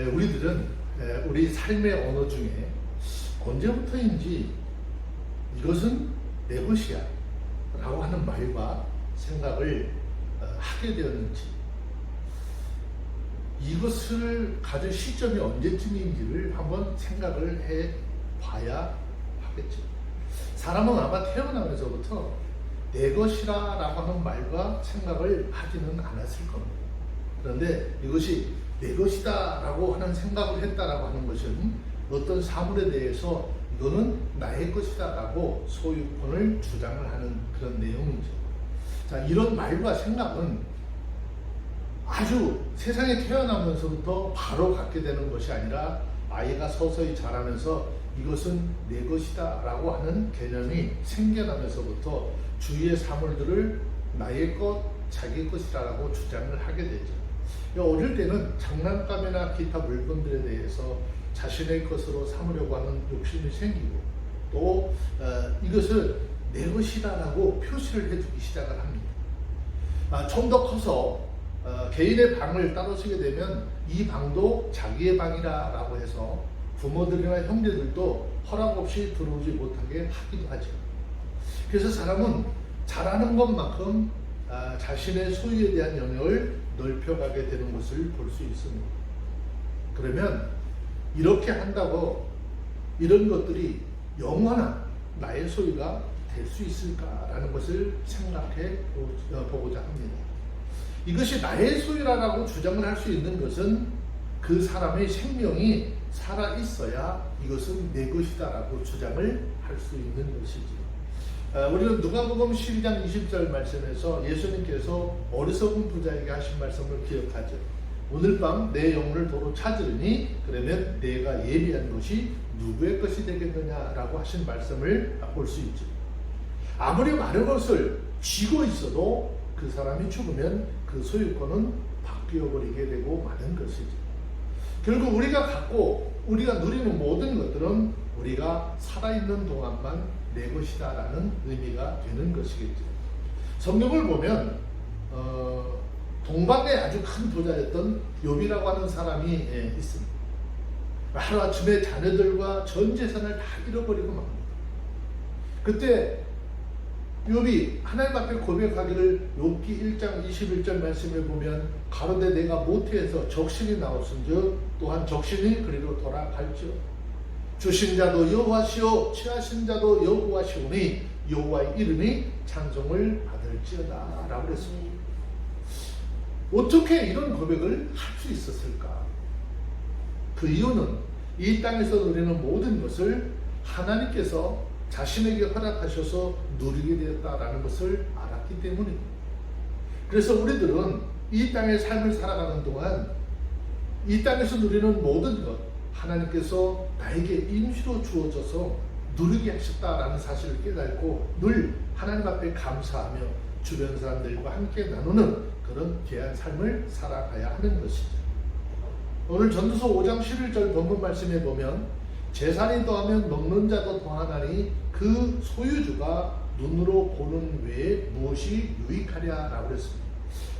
우리들은 우리 삶의 언어 중에 언제부터인지 이것은 내 것이야 라고 하는 말과 생각을 하게 되었는지, 이것을 가질 시점이 언제쯤인지를 한번 생각을 해 봐야 하겠죠. 사람은 아마 태어나면서부터 내 것이라 라고 하는 말과 생각을 하지는 않았을 겁니다. 그런데 이것이 내 것이다 라고 하는 생각을 했다라고 하는 것은 어떤 사물에 대해서 이거는 나의 것이다 라고 소유권을 주장을 하는 그런 내용이죠. 자, 이런 말과 생각은 아주 세상에 태어나면서부터 바로 갖게 되는 것이 아니라 아이가 서서히 자라면서 이것은 내 것이다 라고 하는 개념이 생겨나면서부터 주위의 사물들을 나의 것, 자기 것이라고 주장을 하게 되죠. 어릴 때는 장난감이나 기타 물건들에 대해서 자신의 것으로 삼으려고 하는 욕심이 생기고, 또 이것을 내 것이다라고 표시를 해주기 시작을 합니다. 좀 더 커서 개인의 방을 따로 쓰게 되면 이 방도 자기의 방이라고 해서 부모들이나 형제들도 허락 없이 들어오지 못하게 하기도 하죠. 그래서 사람은 잘하는 것만큼 자신의 소유에 대한 영역을 넓혀가게 되는 것을 볼 수 있습니다. 그러면 이렇게 한다고 이런 것들이 영원한 나의 소유가 될 수 있을까라는 것을 생각해 보고자 합니다. 이것이 나의 소유라고 주장을 할 수 있는 것은 그 사람의 생명이 살아 있어야 이것은 내 것이다라고 주장을 할 수 있는 것이지. 우리는 누가복음 12장 20절 말씀에서 예수님께서 어리석은 부자에게 하신 말씀을 기억하죠. 오늘 밤 내 영혼을 도로 찾으리니 그러면 내가 예비한 것이 누구의 것이 되겠느냐라고 하신 말씀을 볼 수 있죠. 아무리 많은 것을 쥐고 있어도 그 사람이 죽으면 그 소유권은 바뀌어버리게 되고 마는 것이죠. 결국 우리가 갖고 우리가 누리는 모든 것들은 우리가 살아있는 동안만 내 것이다 라는 의미가 되는 것이겠죠. 성경을 보면 동방에 아주 큰 부자였던 욥이라고 하는 사람이 있습니다. 하루아침에 자녀들과 전 재산을 다 잃어버리고 맙니다. 그때 욥이 하나님 앞에 고백하기를 욥기 1장 21절 말씀을 보면 가로되 내가 모태에서 적신이 나왔은즉 또한 적신이 그리로 돌아갈지어 주신 자도 여호와시오 취하신 자도 여호와시오니 여호와의 이름이 찬송을 받을지어다 라고 그랬습니다. 어떻게 이런 고백을 할 수 있었을까? 그 이유는 이 땅에서 누리는 모든 것을 하나님께서 자신에게 허락하셔서 누리게 되었다라는 것을 알았기 때문입니다. 그래서 우리들은 이 땅의 삶을 살아가는 동안 이 땅에서 누리는 모든 것 하나님께서 나에게 임시로 주어져서 누리게 하셨다라는 사실을 깨닫고 늘 하나님 앞에 감사하며 주변 사람들과 함께 나누는 그런 귀한 삶을 살아가야 하는 것이죠. 오늘 전도서 5장 11절 본문 말씀에 보면 재산이 더하면 먹는 자도 더하나니 그 소유주가 눈으로 보는 외에 무엇이 유익하랴 라고 했습니다.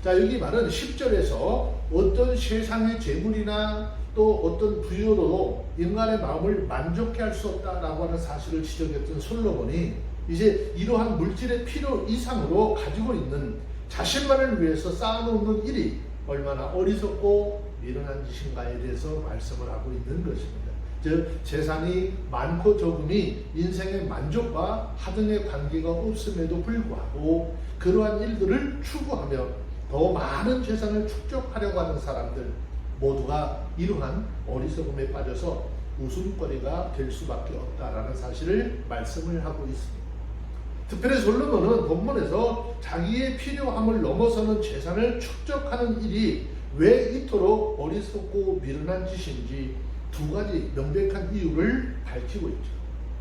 자, 여기 말은 10절에서 어떤 세상의 재물이나 또 어떤 부여로도 인간의 마음을 만족해 할 수 없다라고 하는 사실을 지적했던 솔로몬이 이제 이러한 물질의 필요 이상으로 가지고 있는 자신만을 위해서 쌓아놓는 일이 얼마나 어리석고 미련한 짓인가에 대해서 말씀을 하고 있는 것입니다. 즉 재산이 많고 적음이 인생의 만족과 하등의 관계가 없음에도 불구하고 그러한 일들을 추구하며 더 많은 재산을 축적하려고 하는 사람들 모두가 이러한 어리석음에 빠져서 웃음거리가 될 수밖에 없다라는 사실을 말씀을 하고 있습니다. 특별히 솔로몬은 본문에서 자기의 필요함을 넘어서는 재산을 축적하는 일이 왜 이토록 어리석고 미련한 짓인지 두 가지 명백한 이유를 밝히고 있죠.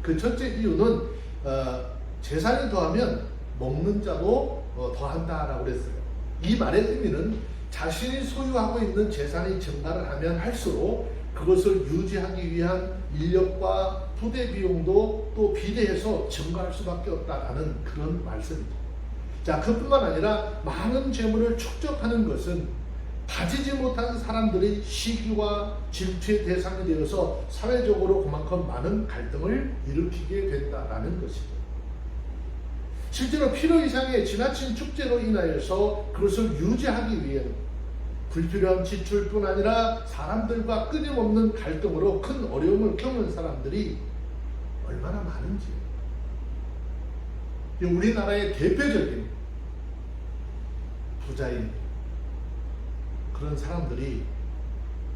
그 첫째 이유는 재산이 더하면 먹는 자도 더한다라고 그랬어요. 이 말의 의미는 자신이 소유하고 있는 재산이 증가를 하면 할수록 그것을 유지하기 위한 인력과 부대 비용도 또 비례해서 증가할 수밖에 없다라는 그런 말씀입니다. 자, 그뿐만 아니라 많은 재물을 축적하는 것은 가지지 못한 사람들이 시기와 질투의 대상이 되어서 사회적으로 그만큼 많은 갈등을 일으키게 된다라는 것입니다. 실제로 필요 이상의 지나친 축제로 인하여서 그것을 유지하기 위해는 불필요한 지출뿐 아니라 사람들과 끊임없는 갈등으로 큰 어려움을 겪는 사람들이 얼마나 많은지. 우리나라의 대표적인 부자인 그런 사람들이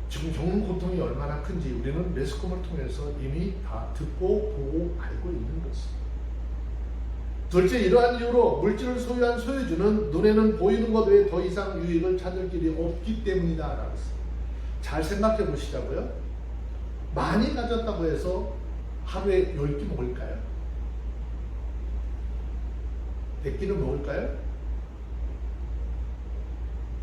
지금 겪는 고통이 얼마나 큰지 우리는 매스컴을 통해서 이미 다 듣고 보고 알고 있는 것입니다. 둘째, 이러한 이유로 물질을 소유한 소유주는 눈에는 보이는 것 외에 더 이상 유익을 찾을 길이 없기 때문이다 라고 했습니다. 잘 생각해 보시자고요. 많이 가졌다고 해서 하루에 10끼 먹을까요? 100끼는 먹을까요?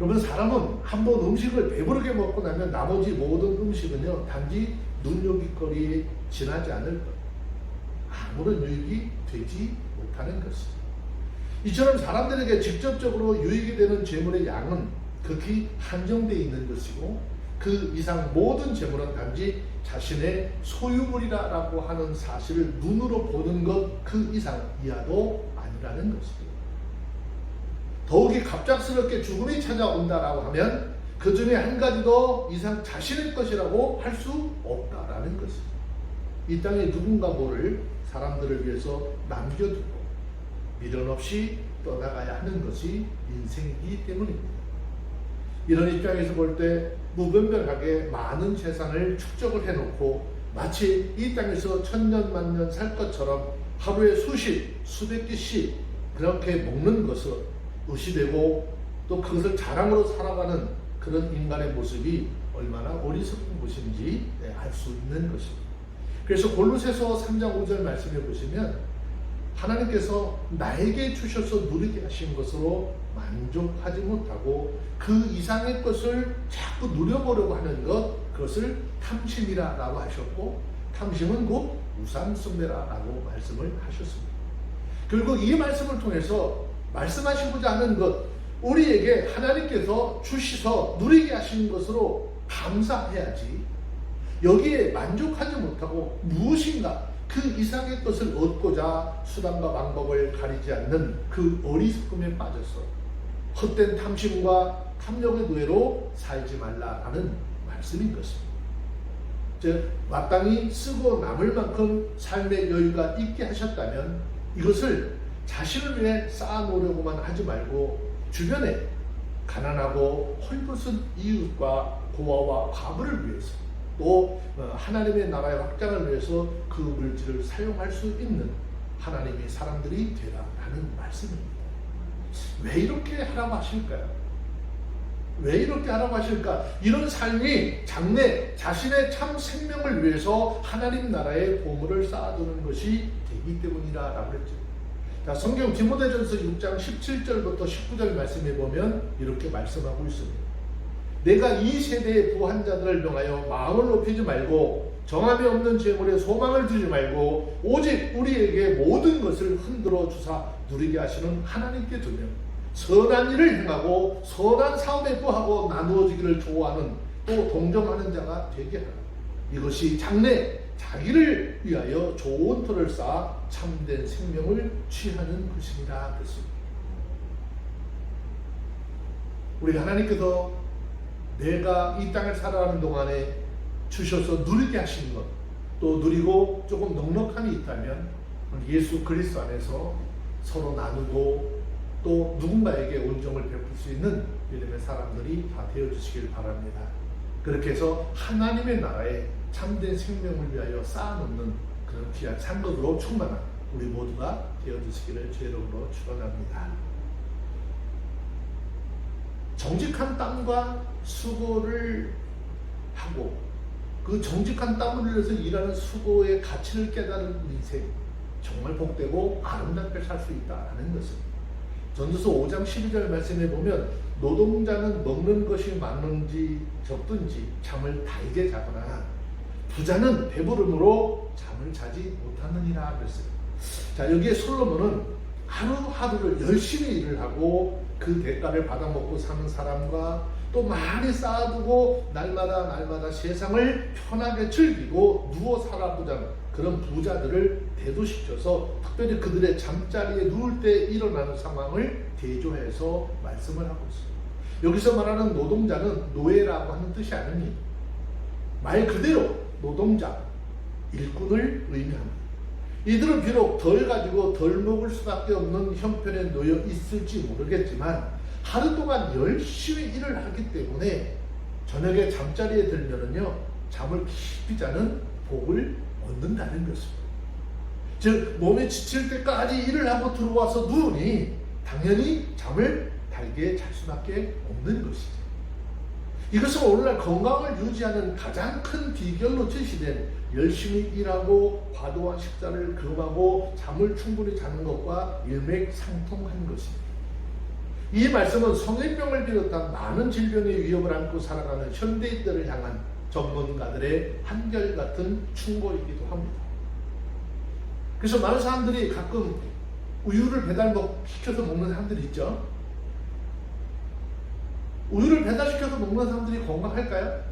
여러분, 사람은 한번 음식을 배부르게 먹고 나면 나머지 모든 음식은요 단지 눈요깃거리에 지나지 않을 것, 아무런 유익이 되지 못하는 것이죠. 이처럼 사람들에게 직접적으로 유익이 되는 재물의 양은 극히 한정되어 있는 것이고 그 이상 모든 재물은 단지 자신의 소유물이라고 하는 사실을 눈으로 보는 것 그 이상 이하도 아니라는 것입니다. 더욱이 갑작스럽게 죽음이 찾아온다라고 하면 그 중에 한 가지 더 이상 자신의 것이라고 할 수 없다라는 것입니다. 이 땅에 누군가 모를 사람들을 위해서 남겨두고 미련 없이 떠나가야 하는 것이 인생이기 때문입니다. 이런 입장에서 볼 때 무분별하게 많은 재산을 축적을 해놓고 마치 이 땅에서 천년만년 살 것처럼 하루에 수백 끼씩 그렇게 먹는 것을 의시되고 또 그것을 자랑으로 살아가는 그런 인간의 모습이 얼마나 어리석은 것인지 알 수 있는 것입니다. 그래서 골로새서 3장 5절 말씀해 보시면 하나님께서 나에게 주셔서 누리게 하신 것으로 만족하지 못하고 그 이상의 것을 자꾸 누려보려고 하는 것, 그것을 탐심이라고 하셨고 탐심은 곧 우상숭배라고 말씀을 하셨습니다. 결국 이 말씀을 통해서 말씀하시고자 하는 것, 우리에게 하나님께서 주시서 누리게 하신 것으로 감사해야지 여기에 만족하지 못하고 무엇인가 그 이상의 것을 얻고자 수단과 방법을 가리지 않는 그 어리석음에 빠져서 헛된 탐심과 탐욕의 노예로 살지 말라라는 말씀인 것입니다. 즉 마땅히 쓰고 남을 만큼 삶의 여유가 있게 하셨다면 이것을 자신을 위해 쌓아놓으려고만 하지 말고 주변에 가난하고 헐벗은 이웃과 고아와 과부를 위해서 또 하나님의 나라의 확장을 위해서 그 물질을 사용할 수 있는 하나님의 사람들이 되라라는 말씀입니다. 왜 이렇게 하라고 하실까요? 왜 이렇게 하라고 하실까? 이런 삶이 장래 자신의 참 생명을 위해서 하나님 나라의 보물을 쌓아두는 것이 되기 때문이라고 했죠. 자, 성경 디모데전서 6장 17절부터 19절 말씀해 보면 이렇게 말씀하고 있습니다. 내가 이 세대의 부한 자들을 명하여 마음을 높이지 말고 정함이 없는 재물에 소망을 두지 말고 오직 우리에게 모든 것을 흔들어 주사 누리게 하시는 하나님께 두며 선한 일을 행하고 선한 사업에 부하고 나누어지기를 좋아하는 또 동정하는 자가 되게 하라. 이것이 장래 자기를 위하여 좋은 터를 쌓아 참된 생명을 취하는 것입니다. 그렇습니다. 우리 하나님께서 내가 이 땅을 살아가는 동안에 주셔서 누리게 하신 것, 또 누리고 조금 넉넉함이 있다면 예수 그리스도 안에서 서로 나누고 또 누군가에게 온정을 베풀 수 있는 믿음의 사람들이 다 되어주시길 바랍니다. 그렇게 해서 하나님의 나라에 참된 생명을 위하여 쌓아놓는 그런 귀한 상급으로 충만한 우리 모두가 되어주시기를 주의 이름으로 축원합니다. 정직한 땀과 수고를 하고 그 정직한 땀을 흘려서 일하는 수고의 가치를 깨달은 인생, 정말 복되고 아름답게 살 수 있다는 것입니다. 전도서 5장 12절 말씀에 보면 노동자는 먹는 것이 많은지 적든지 잠을 달게 자거나 부자는 배부름으로 잠을 자지 못하느니라 그랬어요. 자, 여기에 솔로몬은 하루하루를 열심히 일을 하고 그 대가를 받아먹고 사는 사람과 또 많이 쌓아두고 날마다 세상을 편하게 즐기고 누워 살아보자는 그런 부자들을 대조시켜서 특별히 그들의 잠자리에 누울 때 일어나는 상황을 대조해서 말씀을 하고 있습니다. 여기서 말하는 노동자는 노예라고 하는 뜻이 아니니 말 그대로 노동자, 일꾼을 의미합니다. 이들은 비록 덜 가지고 덜 먹을 수밖에 없는 형편에 놓여 있을지 모르겠지만 하루 동안 열심히 일을 하기 때문에 저녁에 잠자리에 들면은요 잠을 깊이 자는 복을 얻는다는 것입니다. 즉 몸이 지칠 때까지 일을 하고 들어와서 누우니 당연히 잠을 달게 잘 수밖에 없는 것이죠. 이것은 오늘날 건강을 유지하는 가장 큰 비결로 제시된 열심히 일하고 과도한 식사를 금하고 잠을 충분히 자는 것과 일맥상통한 것입니다. 이 말씀은 성인병을 비롯한 많은 질병의 위협을 안고 살아가는 현대인들을 향한 전문가들의 한결같은 충고이기도 합니다. 그래서 많은 사람들이 가끔 우유를 시켜서 먹는 사람들이 있죠. 우유를 배달시켜서 먹는 사람들이 건강할까요?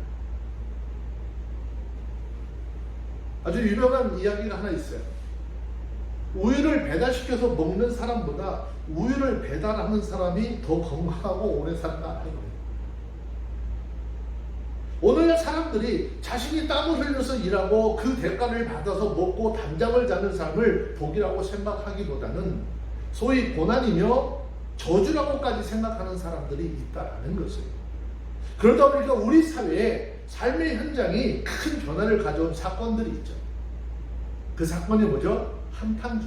아주 유명한 이야기가 하나 있어요. 우유를 배달시켜서 먹는 사람보다 우유를 배달하는 사람이 더 건강하고 오래 산다 하는 거예요. 오늘날 사람들이 자신이 땀을 흘려서 일하고 그 대가를 받아서 먹고 단잠을 자는 삶을 복이라고 생각하기보다는 소위 고난이며 저주라고까지 생각하는 사람들이 있다는 것을. 그러다 보니까 우리 사회에 삶의 현장이 큰 변화를 가져온 사건들이 있죠. 그 사건이 뭐죠? 한탕주.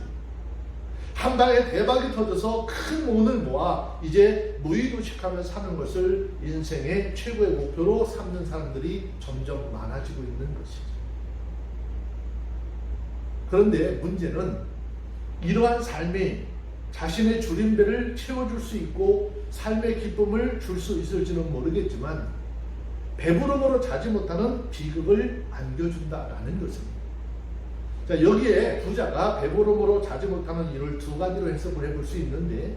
한 방에 대박이 터져서 큰 돈을 모아 이제 무의도식하며 사는 것을 인생의 최고의 목표로 삼는 사람들이 점점 많아지고 있는 것이죠. 그런데 문제는 이러한 삶이 자신의 줄임배를 채워줄 수 있고 삶의 기쁨을 줄 수 있을지는 모르겠지만 배부름으로 자지 못하는 비극을 안겨준다라는 것입니다. 자, 여기에 부자가 배부름으로 자지 못하는 이유를 두 가지로 해석을 해볼 수 있는데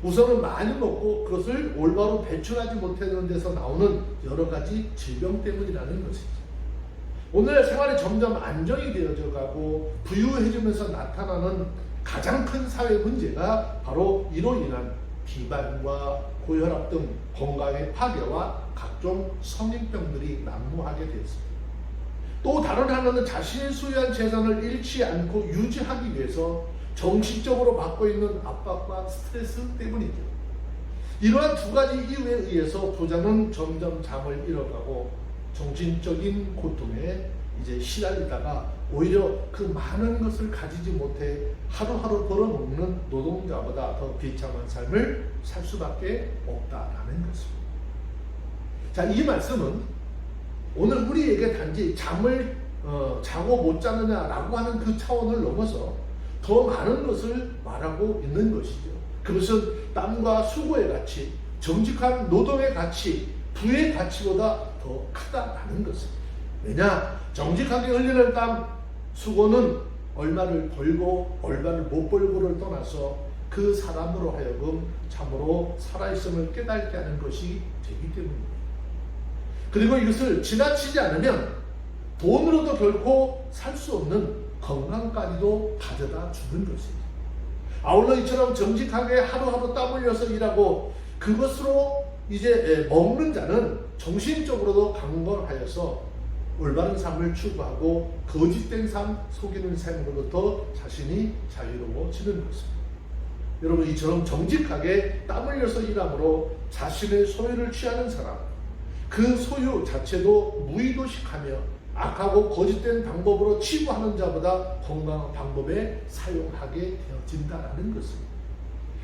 우선은 많이 먹고 그것을 올바로 배출하지 못하는 데서 나오는 여러 가지 질병 때문이라는 것이죠. 오늘 생활이 점점 안정이 되어져 가고 부유해지면서 나타나는 가장 큰 사회 문제가 바로 이로 인한 비만과 고혈압 등 건강의 파괴와 각종 성인병들이 난무하게 되었습니다. 또 다른 하나는 자신이 소유한 재산을 잃지 않고 유지하기 위해서 정신적으로 받고 있는 압박과 스트레스 때문이죠. 이러한 두 가지 이유에 의해서 부자는 점점 잠을 잃어가고 정신적인 고통에 이제 시달리다가 오히려 그 많은 것을 가지지 못해 하루하루 벌어먹는 노동자보다 더 비참한 삶을 살 수밖에 없다라는 것입니다. 자, 이 말씀은 오늘 우리에게 단지 잠을 자고 못 자느냐라고 하는 그 차원을 넘어서 더 많은 것을 말하고 있는 것이죠. 그것은 땀과 수고의 가치, 정직한 노동의 가치, 부의 가치보다 더 크다라는 것입니다. 왜냐? 정직하게 흘리는 땀, 수고는 얼마를 벌고 얼마를 못 벌고를 떠나서 그 사람으로 하여금 참으로 살아있음을 깨닫게 하는 것이 되기 때문입니다. 그리고 이것을 지나치지 않으면 돈으로도 결코 살 수 없는 건강까지도 가져다 주는 것입니다. 아울러 이처럼 정직하게 하루하루 땀 흘려서 일하고 그것으로 이제 먹는 자는 정신적으로도 강건하여서 올바른 삶을 추구하고 거짓된 삶, 속이는 삶으로부터 자신이 자유로워지는 것입니다. 여러분, 이처럼 정직하게 땀 흘려서 일함으로 자신의 소유를 취하는 사람, 그 소유 자체도 무의도식하며 악하고 거짓된 방법으로 치부하는 자보다 건강한 방법에 사용하게 되어진다는 것입니다.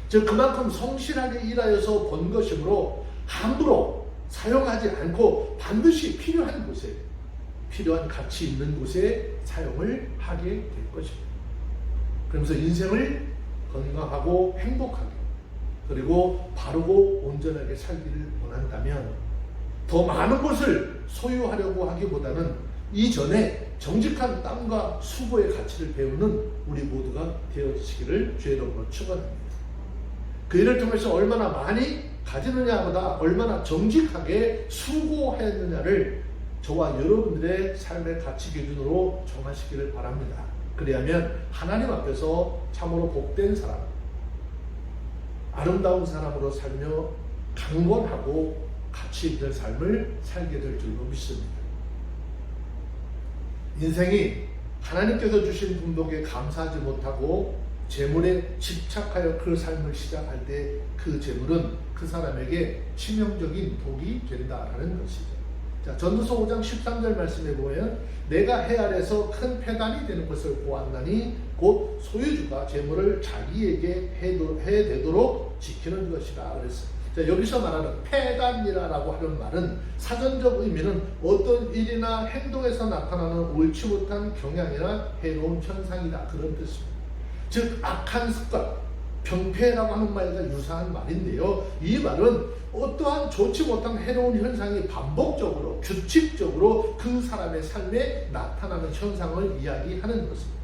즉 그만큼 성실하게 일하여서 번 것이므로 함부로 사용하지 않고 반드시 필요한 곳에, 필요한 가치 있는 곳에 사용을 하게 될 것입니다. 그러면서 인생을 건강하고 행복하게 그리고 바르고 온전하게 살기를 원한다면 더 많은 것을 소유하려고 하기보다는 이전에 정직한 땀과 수고의 가치를 배우는 우리 모두가 되어지기를 주의 이름으로 축원합니다. 그 일을 통해서 얼마나 많이 가지느냐보다 얼마나 정직하게 수고했느냐를 저와 여러분들의 삶의 가치 기준으로 정하시기를 바랍니다. 그리하면 하나님 앞에서 참으로 복된 사람, 아름다운 사람으로 살며 강건하고 가치 있는 삶을 살게 될 줄로 믿습니다. 인생이 하나님께서 주신 풍족에 감사하지 못하고 재물에 집착하여 그 삶을 시작할 때 그 재물은 그 사람에게 치명적인 독이 된다라는 것이죠. 자, 전도서 5장 13절 말씀에 보면 내가 해 아래서 큰 패단이 되는 것을 보았나니 곧 소유주가 재물을 자기에게 해되도록 지키는 것이다 그랬어요. 자, 여기서 말하는 패단이라고 하는 말은 사전적 의미는 어떤 일이나 행동에서 나타나는 옳지 못한 경향이나 해로운 현상이다 그런 뜻입니다. 즉 악한 습관, 병폐라고 하는 말과 유사한 말인데요. 이 말은 어떠한 좋지 못한 해로운 현상이 반복적으로 규칙적으로 그 사람의 삶에 나타나는 현상을 이야기하는 것입니다.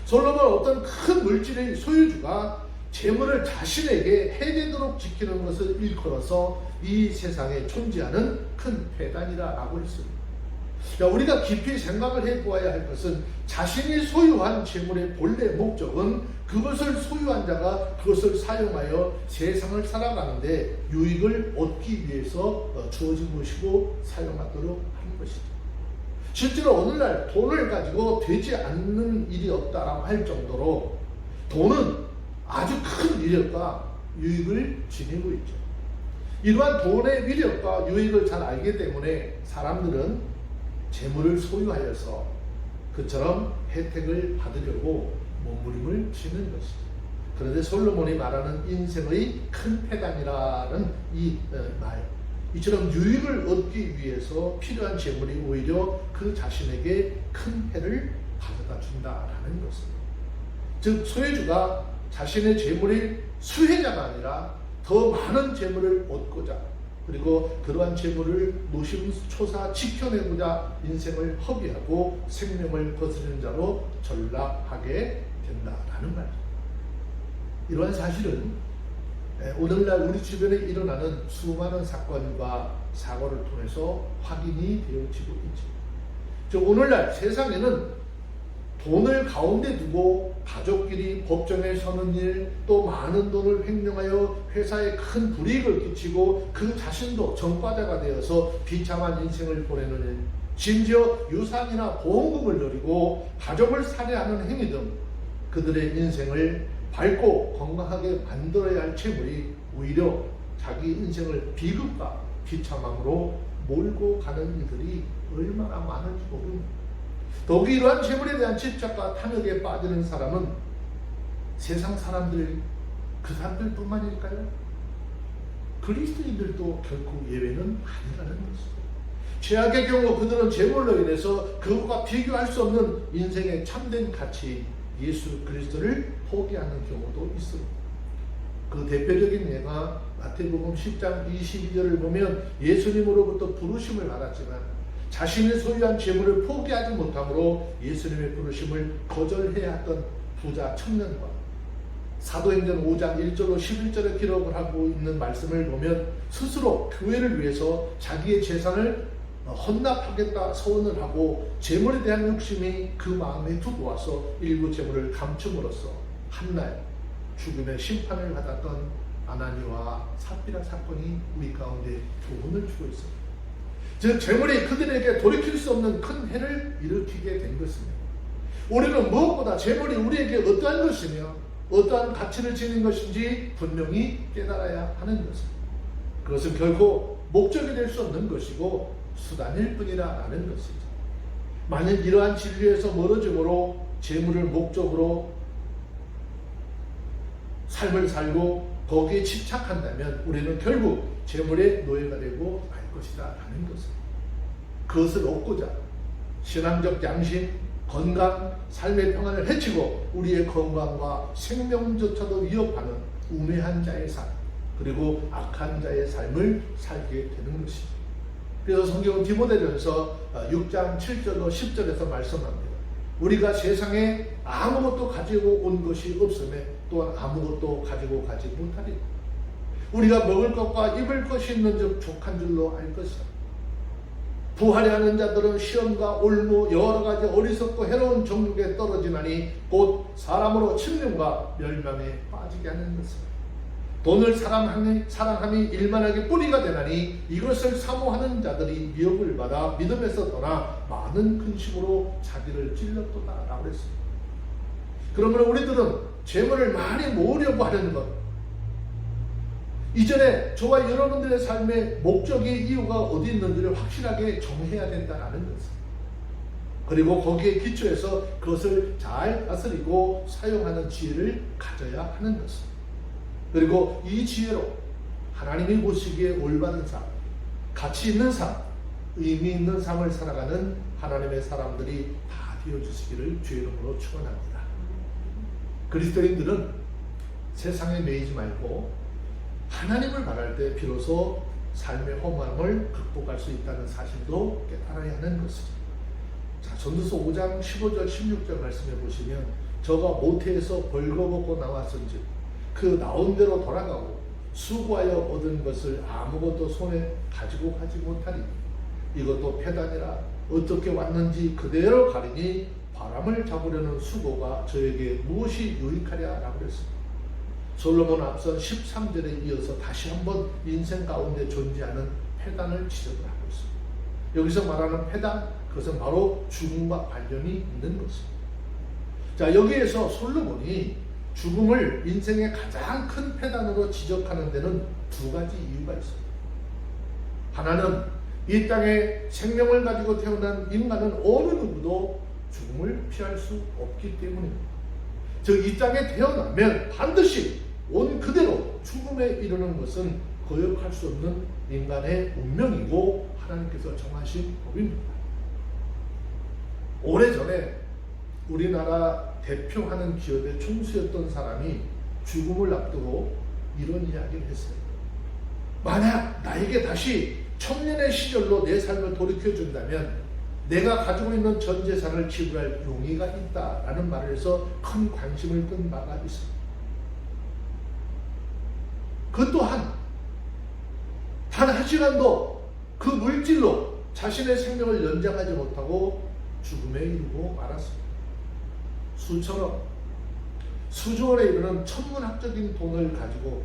솔로몬은 어떤 큰 물질의 소유주가 재물을 자신에게 해되도록 지키는 것을 일컬어서 이 세상에 존재하는 큰 패단이라고 했습니다. 우리가 깊이 생각을 해보아야 할 것은 자신이 소유한 재물의 본래 목적은 그것을 소유한 자가 그것을 사용하여 세상을 살아가는데 유익을 얻기 위해서 주어진 것이고 사용하도록 한 것이죠. 실제로 오늘날 돈을 가지고 되지 않는 일이 없다라고 할 정도로 돈은 아주 큰 위력과 유익을 지니고 있죠. 이러한 돈의 위력과 유익을 잘 알기 때문에 사람들은 재물을 소유하여서 그처럼 혜택을 받으려고 몸부림을 치는 것이죠. 그런데 솔로몬이 말하는 인생의 큰 패단이라는 이 말, 이처럼 유익을 얻기 위해서 필요한 재물이 오히려 그 자신에게 큰 해를 가져다 준다라는 것입니다. 즉 소유주가 자신의 재물이 수혜자가 아니라 더 많은 재물을 얻고자 그리고 그러한 재물을 노심초사 지켜내고자 인생을 허비하고 생명을 거스르는 자로 전락하게 된다라는 말이죠. 이러한 사실은 오늘날 우리 주변에 일어나는 수많은 사건과 사고를 통해서 확인이 되어지고 있죠. 즉 오늘날 세상에는 돈을 가운데 두고 가족끼리 법정에 서는 일, 또 많은 돈을 횡령하여 회사에 큰 불이익을 끼치고 그 자신도 전과자가 되어서 비참한 인생을 보내는 일, 심지어 유산이나 보험금을 노리고 가족을 살해하는 행위 등 그들의 인생을 밝고 건강하게 만들어야 할 재물이 오히려 자기 인생을 비극과 비참함으로 몰고 가는 이들이 얼마나 많은지 모릅니다. 더욱이 이러한 재물에 대한 집착과 탐욕에 빠지는 사람은 세상 사람들, 그 사람들뿐만일까요? 그리스도인들도 결코 예외는 아니라는 것입니다. 최악의 경우 그들은 재물로 인해서 그것과 비교할 수 없는 인생의 참된 가치 예수 그리스도를 포기하는 경우도 있습니다. 그 대표적인 예가 마태복음 10장 22절을 보면 예수님으로부터 부르심을 받았지만 자신이 소유한 재물을 포기하지 못함으로 예수님의 부르심을 거절해야 했던 부자 청년과 사도행전 5장 1절로 11절에 기록을 하고 있는 말씀을 보면 스스로 교회를 위해서 자기의 재산을 헌납하겠다 서원을 하고 재물에 대한 욕심이 그 마음에 들어와서 일부 재물을 감춤으로써 한날 죽음의 심판을 받았던 아나니와 삽비라 사건이 우리 가운데 교훈을 주고 있습니다. 즉 재물이 그들에게 돌이킬 수 없는 큰 해를 일으키게 된 것입니다. 우리는 무엇보다 재물이 우리에게 어떠한 것이며 어떠한 가치를 지닌 것인지 분명히 깨달아야 하는 것입니다. 그것은 결코 목적이 될 수 없는 것이고 수단일 뿐이라는 것이죠. 만약 이러한 진리에서 멀어짐으로 재물을 목적으로 삶을 살고 거기에 집착한다면 우리는 결국 재물의 노예가 되고 말 것이다 라는 것입니다. 그것을 얻고자 신앙적 양심, 건강, 삶의 평안을 해치고 우리의 건강과 생명조차도 위협하는 우매한 자의 삶, 그리고 악한 자의 삶을 살게 되는 것이죠. 그래서 성경은 디모데전서 6장 7절로 10절에서 말씀합니다. 우리가 세상에 아무것도 가지고 온 것이 없음에 또한 아무것도 가지고 가지 못하리라. 우리가 먹을 것과 입을 것이 있는 즉 족한 줄로 알 것이다. 부하려 하는 자들은 시험과 올무 여러 가지 어리석고 해로운 종육에 떨어지나니 곧 사람으로 침륜과 멸망에 빠지게 하는 것이다. 돈을 사랑함이 일만하게 뿌리가 되나니 이것을 사모하는 자들이 미혹을 받아 믿음에서 떠나 많은 근심으로 자기를 찔렀도다 라고 했습니다. 그러면 우리들은 재물을 많이 모으려고 하는 것, 이전에 저와 여러분들의 삶의 목적의 이유가 어디 있는지를 확실하게 정해야 된다는 것입니다. 그리고 거기에 기초해서 그것을 잘 다스리고 사용하는 지혜를 가져야 하는 것입니다. 그리고 이 지혜로 하나님이 보시기에 올바른 삶, 가치 있는 삶, 의미 있는 삶을 살아가는 하나님의 사람들이 다 되어주시기를 주의 이름으로 축원합니다. 그리스도인들은 세상에 매이지 말고 하나님을 바랄 때 비로소 삶의 허무함을 극복할 수 있다는 사실도 깨달아야 하는 것이죠. 자, 전도서 5장 15절 16절 말씀해 보시면 저가 모태에서 벌거벗고 나왔은즉 그 나온 대로 돌아가고 수고하여 얻은 것을 아무것도 손에 가지고 가지 못하리. 이것도 패단이라 어떻게 왔는지 그대로 가리니 바람을 잡으려는 수고가 저에게 무엇이 유익하랴 라고 그랬습니다. 솔로몬은 앞선 13절에 이어서 다시 한번 인생 가운데 존재하는 패단을 지적을 하고 있습니다. 여기서 말하는 패단, 그것은 바로 죽음과 관련이 있는 것입니다. 자, 여기에서 솔로몬이 죽음을 인생의 가장 큰 패단으로 지적하는 데는 두 가지 이유가 있습니다. 하나는 이 땅에 생명을 가지고 태어난 인간은 어느 누구도 죽음을 피할 수 없기 때문입니다. 즉, 이 땅에 태어나면 반드시 온 그대로 죽음에 이르는 것은 거역할 수 없는 인간의 운명이고 하나님께서 정하신 법입니다. 오래전에 우리나라 대표하는 기업의 총수였던 사람이 죽음을 앞두고 이런 이야기를 했어요. 만약 나에게 다시 청년의 시절로 내 삶을 돌이켜준다면 내가 가지고 있는 전 재산을 지불할 용의가 있다라는 말을 해서 큰 관심을 끈 바가 있습니다. 그 또한 단 한 시간도 그 물질로 자신의 생명을 연장하지 못하고 죽음에 이르고 말았습니다. 수천억, 수조 원에 이르는 천문학적인 돈을 가지고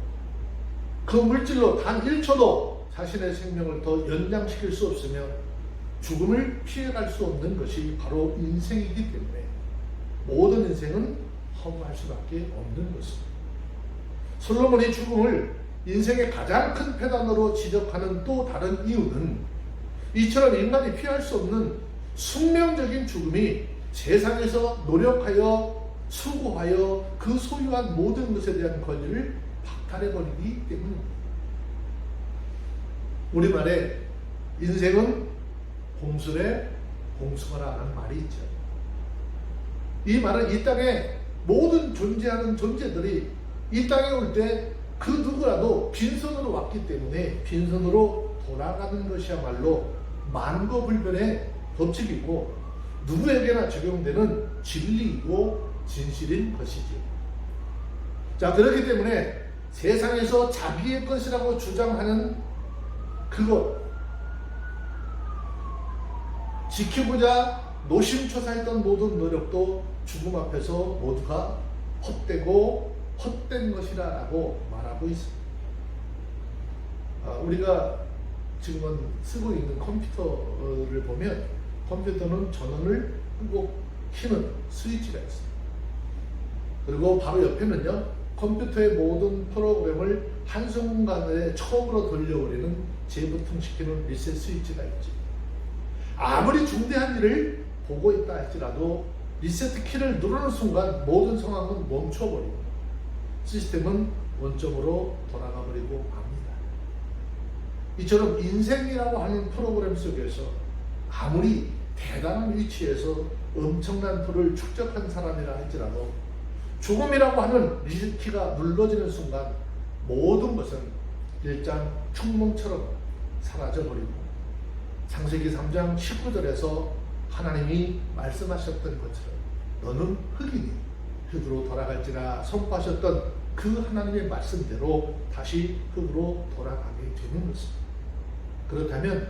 그 물질로 단 1초도 자신의 생명을 더 연장시킬 수 없으며 죽음을 피해갈 수 없는 것이 바로 인생이기 때문에 모든 인생은 허무할 수밖에 없는 것입니다. 솔로몬이 죽음을 인생의 가장 큰 패단으로 지적하는 또 다른 이유는 이처럼 인간이 피할 수 없는 숙명적인 죽음이 세상에서 노력하여 수고하여 그 소유한 모든 것에 대한 권리를 박탈해버리기 때문입니다. 우리말에 인생은 공수래 공수거라는 말이 있죠. 이 말은 이 땅에 모든 존재하는 존재들이 이 땅에 올 때 그 누구라도 빈손으로 왔기 때문에 빈손으로 돌아가는 것이야말로 만고불변의 법칙이고 누구에게나 적용되는 진리이고 진실인 것이죠. 자, 그렇기 때문에 세상에서 자기의 것이라고 주장하는 그것, 지키고자 노심초사했던 모든 노력도 죽음 앞에서 모두가 헛되고 헛된 것이라고 말하고 있습니다. 우리가 지금은 쓰고 있는 컴퓨터를 보면 컴퓨터는 전원을 끄고 켜는 스위치가 있습니다. 그리고 바로 옆에는요, 컴퓨터의 모든 프로그램을 한순간에 처음으로 돌려버리는 재부팅시키는 리셋 스위치가 있죠. 아무리 중대한 일을 보고 있다 할지라도 리셋 키를 누르는 순간 모든 상황은 멈춰버리고 시스템은 원점으로 돌아가 버리고 맙니다. 이처럼 인생이라고 하는 프로그램 속에서 아무리 대단한 위치에서 엄청난 부를 축적한 사람이라 할지라도 죽음이라고 하는 리셋 키가 눌러지는 순간 모든 것은 일장 춘몽처럼 사라져버리고 창세기 3장 19절에서 하나님이 말씀하셨던 것처럼 너는 흙이니 흙으로 돌아갈지라 선포하셨던 그 하나님의 말씀대로 다시 흙으로 돌아가게 되는 것입니다. 그렇다면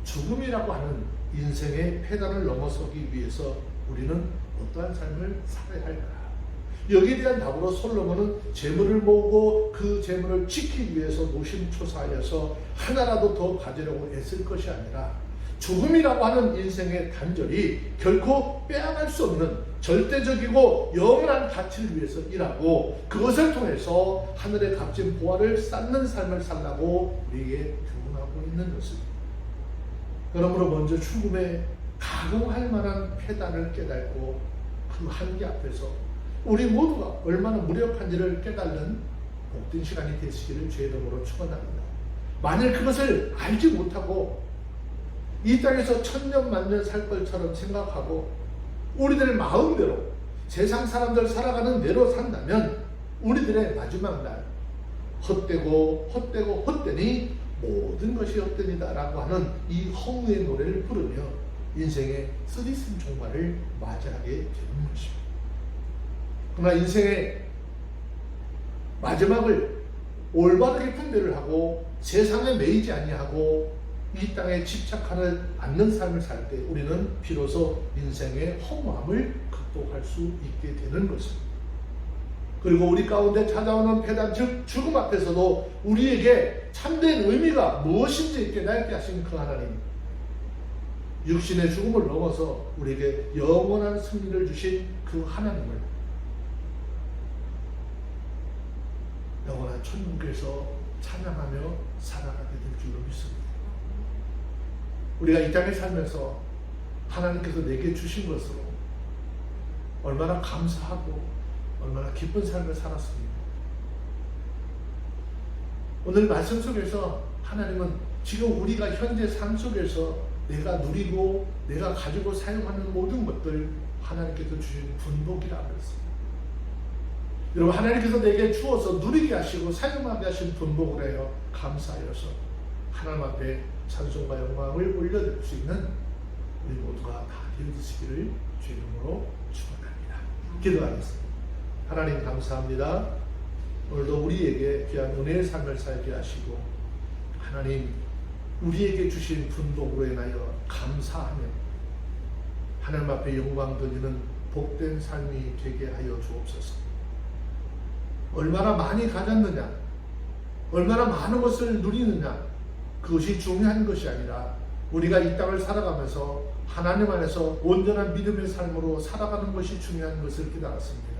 죽음이라고 하는 인생의 폐단을 넘어서기 위해서 우리는 어떠한 삶을 살아야 할까? 여기에 대한 답으로 솔로몬은 재물을 모으고 그 재물을 지키기 위해서 노심초사하여서 하나라도 더 가지려고 애쓸 것이 아니라 죽음이라고 하는 인생의 단절이 결코 빼앗을 수 없는 절대적이고 영원한 가치를 위해서 일하고 그것을 통해서 하늘의 값진 보화를 쌓는 삶을 살라고 우리에게 교훈하고 있는 것입니다. 그러므로 먼저 죽음에 각오할 만한 패단을 깨닫고 그 한계 앞에서 우리 모두가 얼마나 무력한지를 깨닫는 복된 시간이 되시기를 주의 이름으로 축원합니다. 만일 그것을 알지 못하고 이 땅에서 천년 만년 살 것처럼 생각하고 우리들의 마음대로 세상 사람들 살아가는 대로 산다면 우리들의 마지막 날 헛되니 모든 것이 헛되니다 라고 하는 이 허무의 노래를 부르며 인생의 쓰디쓴 종말을 맞이하게 되는 것입니다. 그러나 인생의 마지막을 올바르게 분별을 하고 세상에 매이지 아니하고 이 땅에 집착하지 않는 삶을 살 때 우리는 비로소 인생의 허무함을 극복할 수 있게 되는 것입니다. 그리고 우리 가운데 찾아오는 폐단 즉 죽음 앞에서도 우리에게 참된 의미가 무엇인지 깨닫게 하신 그 하나님, 육신의 죽음을 넘어서 우리에게 영원한 승리를 주신 그 하나님을 영원한 천국에서 찬양하며 살아가게 될 줄로 믿습니다. 우리가 이 땅에 살면서 하나님께서 내게 주신 것으로 얼마나 감사하고 얼마나 기쁜 삶을 살았습니다. 오늘 말씀 속에서 하나님은 지금 우리가 현재 삶 속에서 내가 누리고 내가 가지고 사용하는 모든 것들 하나님께서 주신 분복이라고 했습니다. 여러분, 하나님께서 내게 주어서 누리게 하시고 사용하게 하신 분복을 하여 감사하여서 하나님 앞에 찬송과 영광을 올려드릴 수 있는 우리 모두가 다 되어주시기를 주의 이름으로 축원합니다. 기도하겠습니다. 하나님 감사합니다. 오늘도 우리에게 귀한 은혜의 삶을 살게 하시고 하나님 우리에게 주신 분복으로 인하여 감사하며 하나님 앞에 영광 드리는 복된 삶이 되게 하여 주옵소서. 얼마나 많이 가졌느냐, 얼마나 많은 것을 누리느냐, 그것이 중요한 것이 아니라 우리가 이 땅을 살아가면서 하나님 안에서 온전한 믿음의 삶으로 살아가는 것이 중요한 것을 깨달았습니다.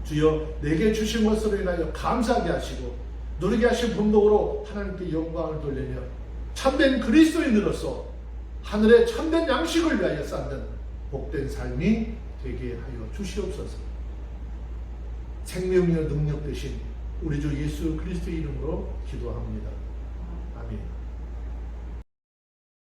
주여, 내게 주신 것으로 인하여 감사하게 하시고 누리게 하신 분복으로 하나님께 영광을 돌리며 참된 그리스도인으로서 하늘의 참된 양식을 위하여 쌓는 복된 삶이 되게 하여 주시옵소서. 생명이여 능력 되신 우리 주 예수 그리스도의 이름으로 기도합니다. 아멘.